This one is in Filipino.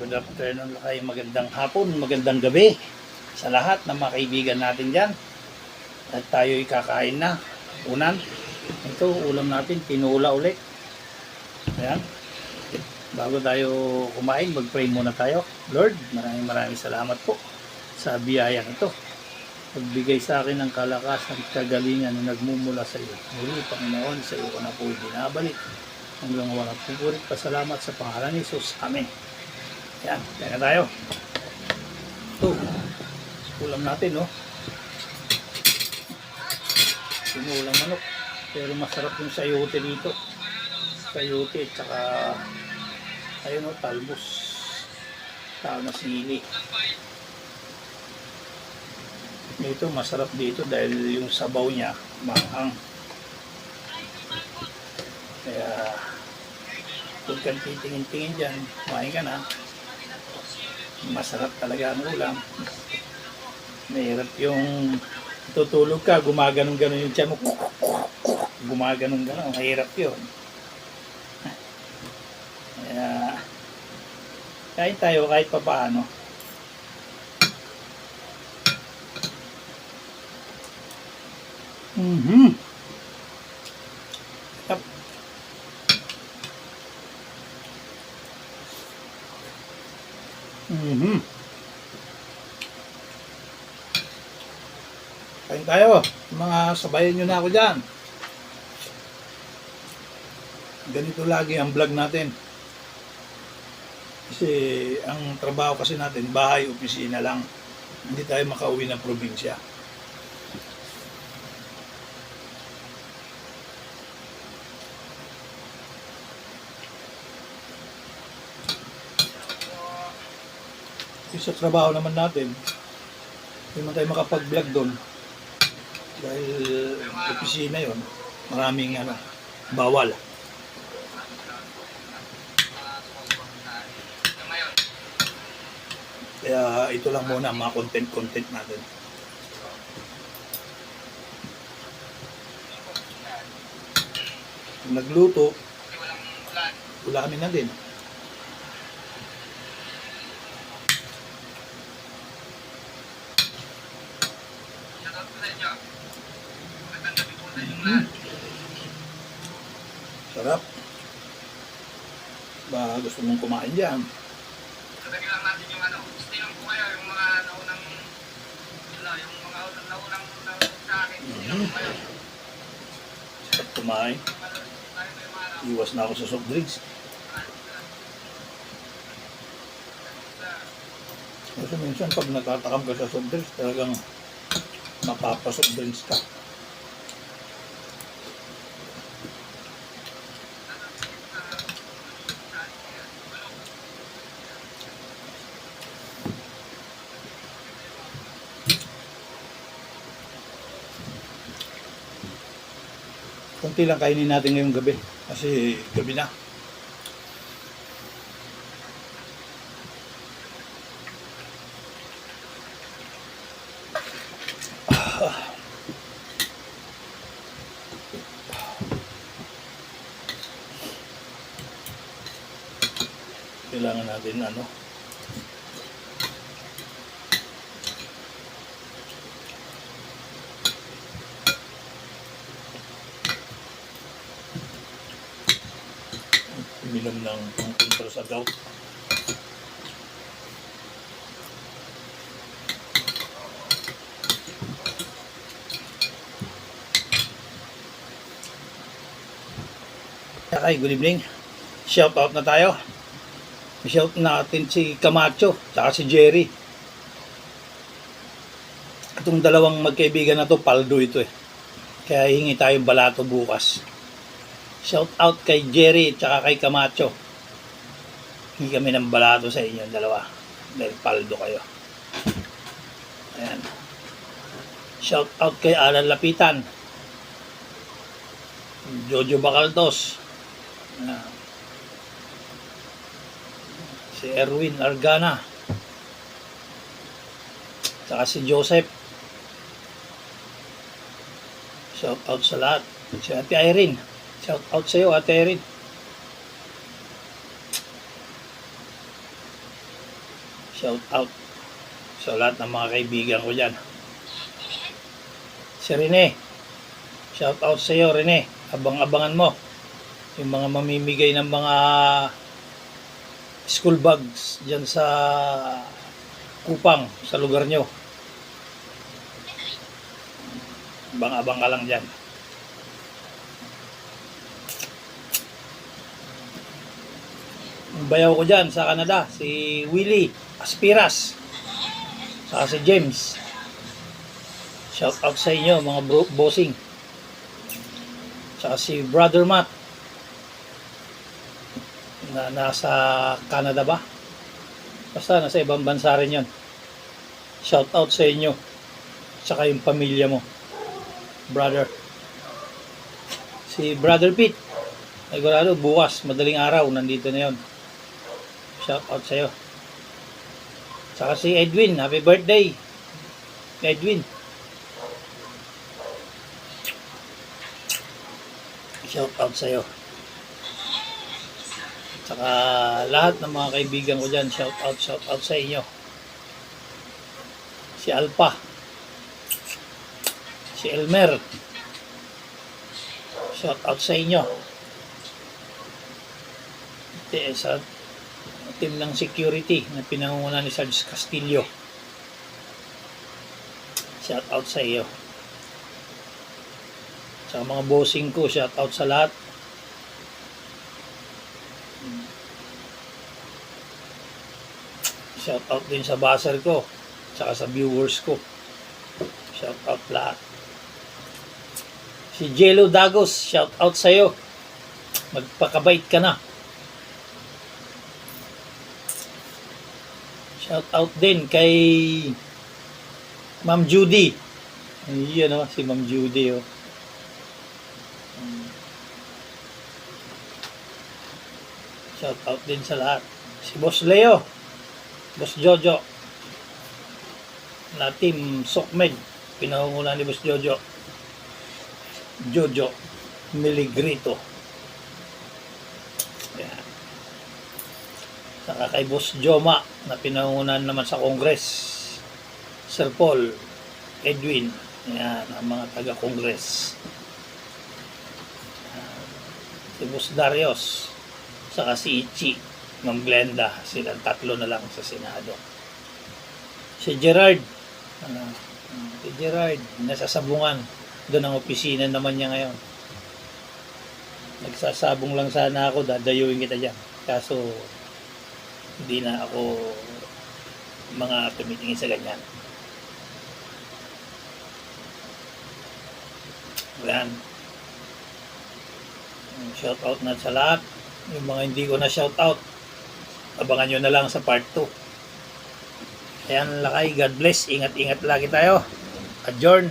Good afternoon kay magandang hapon, magandang gabi sa lahat ng mga kaibigan natin dyan. At tayo'y kakain na. Unan, ito ulam natin, tinula ulit. Ayan. Bago tayo kumain, mag-pray muna tayo. Lord, maraming salamat po sa biyayang ito. Pagbigay sa akin ng kalakasan at kagalingan na nagmumula sa iyo. Muli, Panginoon, sa iyo ko na po binabalik. Hanggang walang pupurit, pasalamat sa pangalan ni Jesus. Amen. Yan, kaya tayo. Ito, ulam natin, no? Sinulang manok. Pero masarap yung sayote dito. Sayote, tsaka, ayun, no, talbos. Tama sili. Ito, masarap dito dahil yung sabaw niya, maanghang. Kaya, huwag kang titingin-tingin dyan, kumain ka na. Masarap talaga ang ulam. Mahirap yung tutulog ka, gumaganong-ganon yung tiyan mo. Gumaganong-ganon, mahirap yun. Kaya, kain tayo kahit pa paano. Yep. Kain tayo, mga sabayan nyo na ako dyan. Ganito lagi ang vlog natin. Kasi ang trabaho kasi natin, bahay, opisina lang. Hindi tayo makauwi ng probinsya. Sa trabaho naman natin, hindi man tayo makapag-vlog doon. Dahil opisina yon, maraming bawal. Kaya ito lang muna ang mga content natin. Kung nagluto, ulamin na din. Sarap. Ba gusto mong kumain dyan? Tatagin lang natin yung stay lang po kayo, yung mga naunang sa akin, stay lang po kayo. Sarap kumain. Iwas na ako sa soft drinks. Kasi minsan pag natatakam ka sa soft drinks, talagang mapapasoft drinks ka. Kunti lang kainin natin ngayong gabi kasi gabi na. Kailangan natin uminom ng kontra sa gout. Okay, good evening. Shout out na tayo. Shout natin si Camacho at si Jerry. Itong dalawang magkaibigan na to, paldo ito eh. Kaya hingi tayong balato bukas. Shout out kay Jerry at kay Camacho. Hingi kami ng balato sa inyo dalawa. Dahil paldo kayo. Ayan. Shout out kay Alan Lapitan. Jojo Bacaldos. Si Erwin Argana. Saka si Joseph. Shout out sa lahat. Si Ate Irene. Shout out sa iyo, Ate Irene. Shout out sa lahat ng mga kaibigan ko dyan. Si Rene, shout out sa iyo Rene. Abang-abangan mo yung mga mamimigay ng mga school bags dyan sa Kupang, sa lugar nyo. Abang-abang ka lang dyan. Ang bayaw ko dyan sa Canada, si Willie Aspiras, saka si James. Shout out sa inyo mga bossing. Saka si Brother Matt na nasa Canada ba? Basta nasa ibang bansa rin yun. Shout out sa inyo. Saka yung pamilya mo. Brother. Si Brother Pete. Sigurado bukas, madaling araw, nandito na yun. Shout out sa iyo. Saka si Edwin. Happy birthday. Edwin. Shout out sa iyo. Saka lahat ng mga kaibigan ko dyan, shout out sa inyo. Si Alpa, si Elmer, shout out sa inyo. Sa team ng security na pinangungunan ni Sarge Castillo, shout out sa iyo. Sa mga bossing ko, shout out sa lahat. Shout out din sa buzzer ko, saka sa viewers ko. Shout out lahat. Si Jello Dagos, shout out sa iyo. Magpakabait ka na. Shout out din kay Ma'am Judy. Ayan o, si Ma'am Judy o. Shout out din sa lahat. Si Boss Leo, Boss Jojo, na team Sokmed, pinangungunan ni Boss Jojo. Jojo Miligrito. Ayan. Saka kay Boss Joma, na pinangungunan naman sa Congress. Sir Paul, Edwin, ayan, ang mga taga-Congress. Si Boss Darius, saka si Ichi, Ma'am Glenda, silang tatlo na lang sa Senado. Si Gerard, si Gerard, nasa Sabungan, doon ang opisina naman niya ngayon. Nagsasabong lang sana ako, dadayuin kita dyan. Kaso, hindi na ako mga tumitingin sa ganyan. Ayan. Shout out na sa lahat. Yung mga hindi ko na shout out, abangan nyo na lang sa part 2. Ayan, lakay. God bless. Ingat-ingat lagi tayo. Adjourn.